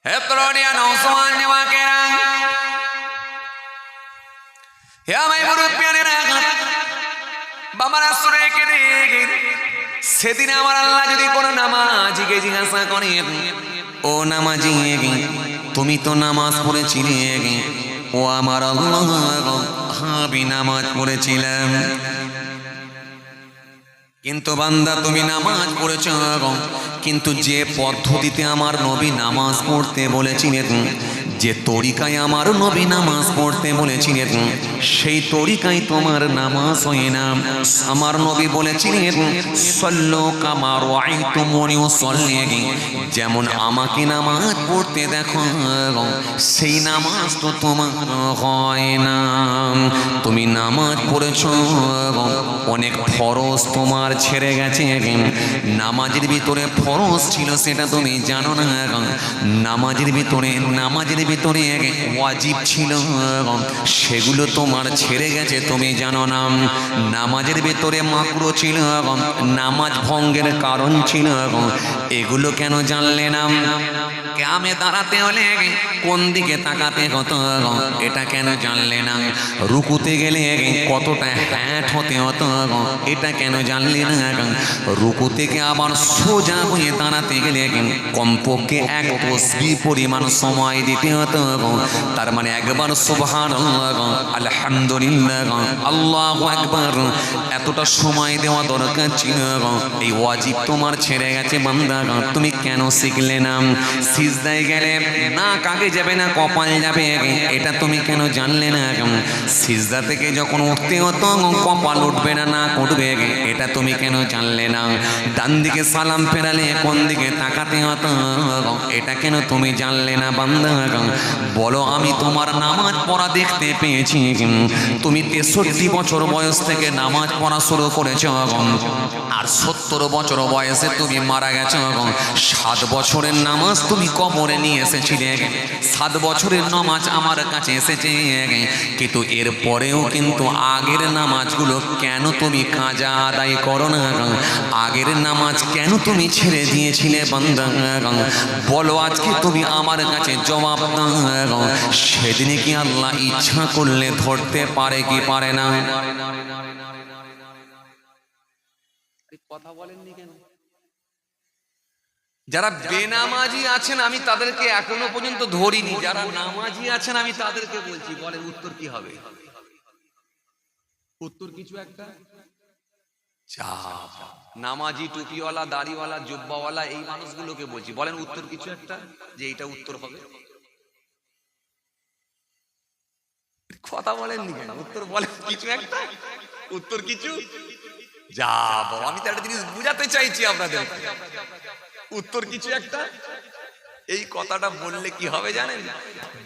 হে তরুণিয়া নওজওয়ান যুবকেরা, হে আমার মুরব্বিয়ানেরা, বাবারা শুনে রেখে দিন। সেদিন আমার আল্লাহ যদি কোনো নামাজিকে জিজ্ঞাসা করে, ও নামাজি তুমি তো নামাজ পড়েছিলে, ও আমার আল্লাহ আমি নামাজ পড়েছিলাম, কিন্তু বান্দা তুমি নামাজ পড়েছ, কিন্তু যে পদ্ধতিতে আমার নবী নামাজ পড়তে বলেছিলেন, যে তরিকায় আমার নবী নামাজ পড়তে বলেছিলেন, সেই তরিকায় তোমার নামাজ হয় না। আমার নবী বলেছিলেন সল্লু কামা রাআইতুমুনি উসাল্লি, যেমন আমাকে নামাজ পড়তে দেখো সেই নামাজ তো তোমার হয় না। তুমি নামাজ পড়েছো, অনেক ফরজ তোমার ছেড়ে গেছে। নামাজের ভিতরে ফরজ ছিল সেটা তুমি জানো না। নামাজের ভিতরে ওয়াজিব ছিল, সেগুলো তোমার ছেড়ে গেছে তুমি জানো না। নামাজের ভিতরে মাকরুহ ছিল, নামাজ ভঙ্গের কারণ ছিল, এগুলো কেন জানলে না? কিয়ামে দাঁড়াতে হলে কোন দিকে তাকাতে হতো এটা কেন জানলে না? রুকুতে গেলে কতটা হ্যাট হতে হতো এটা কেন জানলে না? রুকু থেকে আবার সোজা হয়ে দাঁড়াতে গেলে কমপক্ষে এক তসবিহ পরিমাণ সময় দিতে হতো। তার মানে একবার সুবহানাল্লাহ, আলহামদুলিল্লাহ, আল্লাহু আকবার এতটা সময় দেওয়া দরকার ছিল। এই ওয়াজিব তোমার ছেড়ে গেছে বান্দা, তুমি কেন শিখলে না? সিজদায় গেলে না কাকে যাবে না কপাল যাবে, এটা তুমি কেন জানলে না? সিজদা থেকে যখন উঠতে হতো কপাল উঠবে না নাক উঠবে, এটা তুমি কেন জানলে না? ডান দিকে সালাম ফেরালে কোন দিকে তাকাতে হতো, এটা কেন তুমি জানলে না? বান্দা বলো, আমি তোমার নামাজ পড়া দেখতে পেয়েছি। তুমি 63 বছর বয়স থেকে নামাজ পড়া শুরু করেছো, আর 70 বছর বয়সে তুমি মারা গেছো। 7 বছরের নামাজ তুমি কবরে নিয়ে এসেছিলে, 7 বছরের নামাজ আমার কাছে এসেছে, কিন্তু এর পরেও কিন্তু আগের নামাজগুলো কেন তুমি কাজা আদায় করো না? আগের নামাজ কেন তুমি ছেড়ে দিয়েছিলে বান্দা? বলো, আজকে তুমি আমার কাছে জবাব দাও। সেদিনে কি আল্লাহ ইচ্ছা করলে ধরতে পারে কি পারে না? কথা বলেননি কেন? যারা বেনামাজি আছেন আমি তাদেরকে এখনো পর্যন্ত ধরিনি, যারা নামাজি আছেন আমি তাদেরকে বলছি, বলেন উত্তর কি হবে? উত্তর কিছু একটা চাপ। নামাজি, টুপিওয়ালা, দাড়িওয়ালা, জুব্বাওয়ালা এই মানুষগুলোকে বলছি, বলেন উত্তর কিছু একটা, যে এইটা উত্তর হবে। কথা বলেননি কেন? উত্তর বলেন কিছু একটা, উত্তর কিছু যাব। আমি তো একটা জিনিস বুঝাতে চাইছি আপনাদের, উত্তর কিছু একটা। এই কথাটা বললে কি হবে জানেন?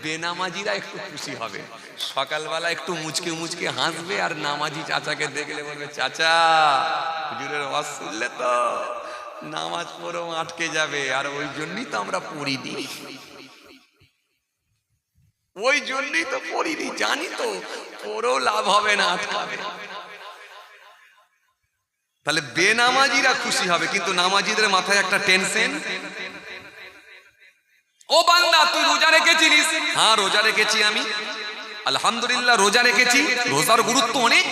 বেনামাজিরা একটু খুশি হবে, সকালবেলা একটু মুচকে মুচকে হাসবে, আর নামাজি চাচাকে দেখলে বলবে, চাচা হুজুরের ওয়াজ শুনলে তো নামাজ পড়েও আটকে যাবে, আর ওই জন্যই তো আমরা পড়িনি, ওই জন্যই তো পড়িনি, জানি তো পড়েও লাভ হবে না, আটকাবে। তাহলে বেনামাজিরা খুশি হবে, কিন্তু নামাজিদের মাথায় একটা টেনশন। ও বান্দা, তুই রোজা রেখেছিস? হ্যাঁ রোজা রেখেছি আমি, আলহামদুলিল্লাহ রোজা রেখেছি। রোজার গুরুত্ব অনেক।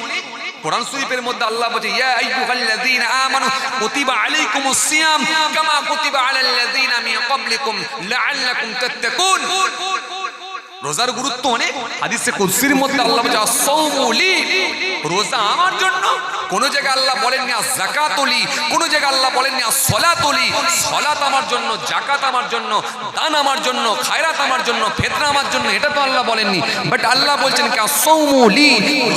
কোরআন শরীফের মধ্যে আল্লাহ বলে, ইয়া আইয়ুহাল্লাযীনা আমানু কুতিবা আলাইকুমুস সিয়াম কামা কুতিবা আলাল্লাযীনা মিন ক্বাবলিকুম লাআল্লাকুম তাত্তাকুন। রোজার গুরুত্ব অনেক। হাদিসে কুদসির মধ্যে আল্লাহ বলে, আস-সাওমু লি, রোজা আমার জন্য। কোন জায়গায় আল্লাহ বলেননি আস-যাকাতু লি, কোন জায়গায় আল্লাহ বলেননি আস-সালাতু লি। সালাত আমার জন্য, যাকাত আমার জন্য, দান আমার জন্য, খায়রাত আমার জন্য, ফিতরা আমার জন্য, এটা তো আল্লাহ বলেননি। বাট আল্লাহ বলছেন কি আস-সাওমু লি,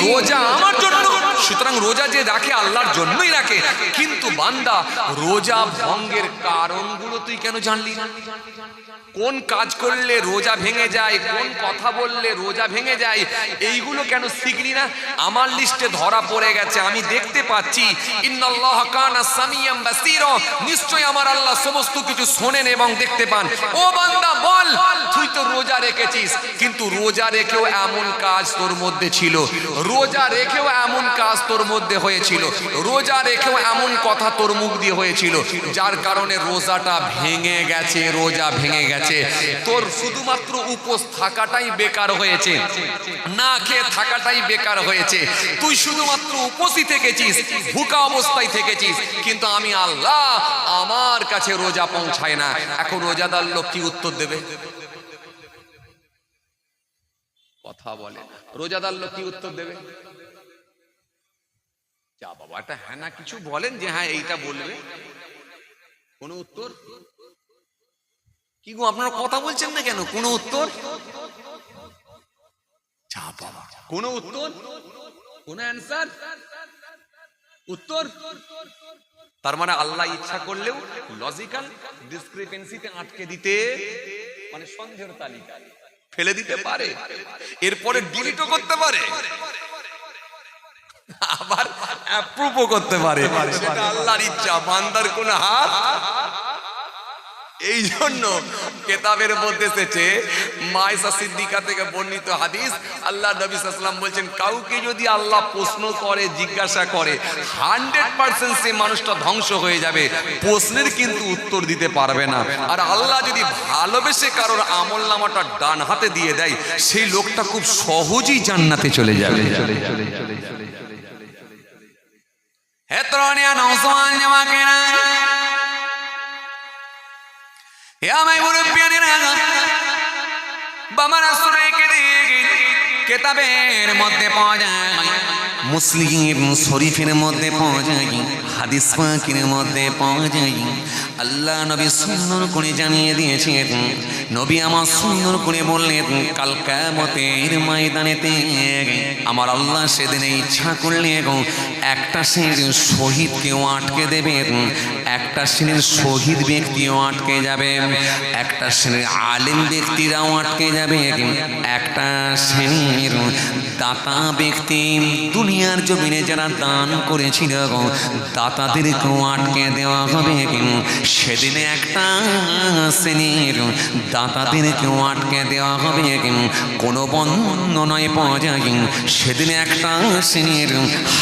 রোজা আমার জন্য। সুতরাং রোজা যে রাখে আল্লাহর জন্যই রাখে। কিন্তু বান্দা, রোজা ভঙ্গের কারণগুলো তুই কেন জানলি না? কোন কাজ করলে রোজা ভেঙে যায়, কোন কথা বললে রোজা ভেঙে যায়, এইগুলো কেন শিখলি না? আমার লিস্টে ধরা পড়ে গেছে, আমি দেখতে পাচ্ছি। ইন্নাল্লাহা কানা সামিয়াম বাসীরা, নিশ্চয় আমার আল্লাহ সমস্ত কিছু শোনেন এবং দেখতে পান। ও বান্দা বল, তুই তো রোজা রেখেছিস, কিন্তু রোজা রেখেও এমন কাজ তোর মধ্যে ছিল, রোজা রেখেও এমন কাজ তোর মধ্যে হয়েছিল, রোজা রেখেও এমন কথা তোর মুখ দিয়ে হয়েছিল, যার কারণে রোজাটা ভেঙে গেছে, রোজা ভেঙে গেছে। তোর শুধুমাত্র উপোস থাকাটাই বেকার হয়েছে, না খেয়ে থাকাটাই বেকার হয়েছে। তুই শুধুমাত্র উপোসই থেকেছিস, ভুকা অবস্থায় থেকেছিস, কিন্তু আমি আল্লাহ আমার কাছে রোজা পৌঁছায় না। এখন রোজাদার লোক কি উত্তর দেবে? কথা বলে, রোজাদার লোক কি উত্তর দেবে? যা বাবা, একটা হ্যাঁ না কিছু বলেন যে হ্যাঁ এইটা বলবে। কোনো উত্তর? কি গো আপনারা কথা বলছেন না কেন? কোনো উত্তর? যা বাবা, কোনো উত্তর, কোনো অ্যান্সার, উত্তর? তার মানে আল্লাহ ইচ্ছা করলেও লজিক্যাল ডিসক্রিপেন্সিতে আটকে দিতে, মানে সন্দেহের তালিকা ফেলে দিতে পারে, এরপরে ডিলিটও করতে পারে, আবার অ্যাপ্রুভও করতে পারে। সেটা আল্লাহর ইচ্ছা, বান্দার কোনো হাত। এই জন্য কেতাবের মধ্যে এসেছে, মায়েশা সিদ্দিকা থেকে বর্ণিত হাদিস, আল্লাহ নবী সাল্লাল্লাহু আলাইহি ওয়াসাল্লাম বলছেন, কাউকে যদি আল্লাহ প্রশ্ন করে, জিজ্ঞাসা করে, 100% সে মানুষটা ধ্বংস হয়ে যাবে, প্রশ্নের কিন্তু উত্তর দিতে পারবে না। আর আল্লাহ যদি ভালোবেসে কারোর আমলনামাটা ডান হাতে দিয়ে দেয়, সেই লোকটা খুব সহজেই জান্নাতে চলে যাবে। হে তরুণিয়া নওজোয়ান জামাকেরা, হে আমার মুরব্বিয়ানেরা, বাবারা শুনে কেতাবের মধ্যে পাওয়া যায়, মুসলিম শরীফের মধ্যে পাওয়া যায়, হাদিস পাকের মধ্যে পাওয়া যায়, আল্লাহ নবী সুন্দর করে জানিয়ে দিয়েছেন, নবী আমার সুন্দর করে বললেন, কাল কিয়ামতের ময়দানেতে আমার আল্লাহ সেদিনে ইচ্ছা করলে একটা শ্রেণীর শহীদকেও আটকে দেবেন, একটা শ্রেণীর শহীদ ব্যক্তিও আটকে যাবে, একটা শ্রেণীর আলেম ব্যক্তিরাও আটকে যাবে, একটা শ্রেণীর দাতা ব্যক্তি, দুনিয়ার জমিনে যারা দান করেছিল দাতাদেরকেও আটকে দেওয়া হবে। সেদিনে একটা শ্রেণীর দাতাদেরকেও আটকে দেওয়া হবে, কোনো বর্ণনায় পাওয়া যায় সেদিনে একটা শ্রেণীর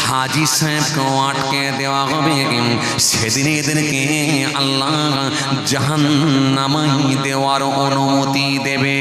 হাজী সাহেবকেও আটকে দেওয়া হবে। সেদিনে এদেরকে আল্লাহ জাহান্নামে দেওয়ার অনুমতি দেবে।